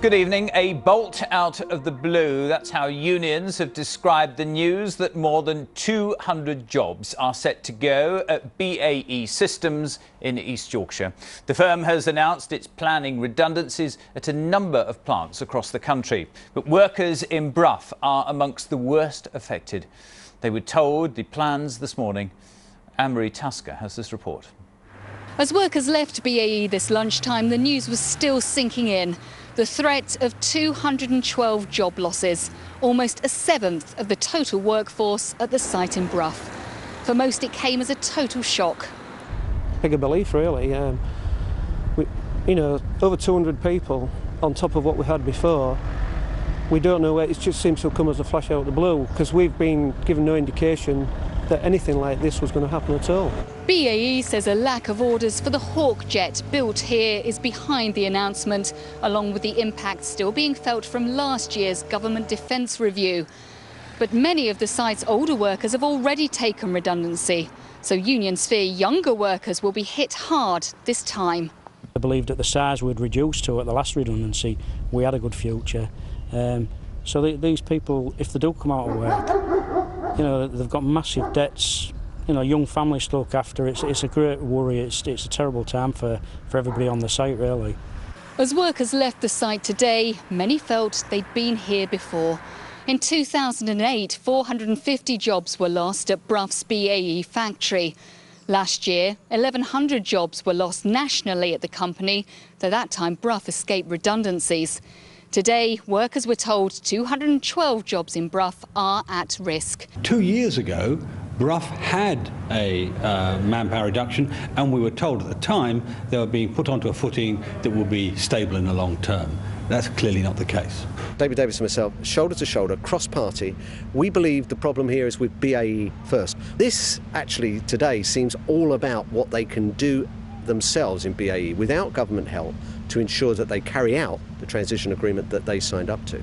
Good evening. A bolt out of the blue. That's how unions have described the news that more than 200 jobs are set to go at BAE Systems in East Yorkshire. The firm has announced it's planning redundancies at a number of plants across the country. But workers in Brough are amongst the worst affected. They were told the plans this morning. Anne-Marie Tasker has this report. As workers left BAE this lunchtime, the news was still sinking in. The threat of 212 job losses, almost a seventh of the total workforce at the site in Brough. For most, it came as a total shock. Bigger belief, really. Over 200 people on top of what we had before. We don't know where. It just seems to have come as a flash out of the blue, because we've been given no indication that anything like this was going to happen at all. BAE says a lack of orders for the Hawk jet built here is behind the announcement, along with the impact still being felt from last year's government defence review. But many of the site's older workers have already taken redundancy, so unions fear younger workers will be hit hard this time. I believed at the size we'd reduced to at the last redundancy, we had a good future. So these people, if they do come out of work, they've got massive debts, young families to look after. It's a great worry. It's a terrible time for everybody on the site, really. As workers left the site today, many felt they'd been here before. In 2008, 450 jobs were lost at Brough's BAE factory. Last year, 1,100 jobs were lost nationally at the company, though that time Brough escaped redundancies. Today, workers were told 212 jobs in Brough are at risk. 2 years ago, Brough had a manpower reduction, and we were told at the time they were being put onto a footing that will be stable in the long term. That's clearly not the case. David Davis and myself, shoulder to shoulder, cross-party, we believe the problem here is with BAE first. This actually today seems all about what they can do themselves in BAE without government help to ensure that they carry out the transition agreement that they signed up to.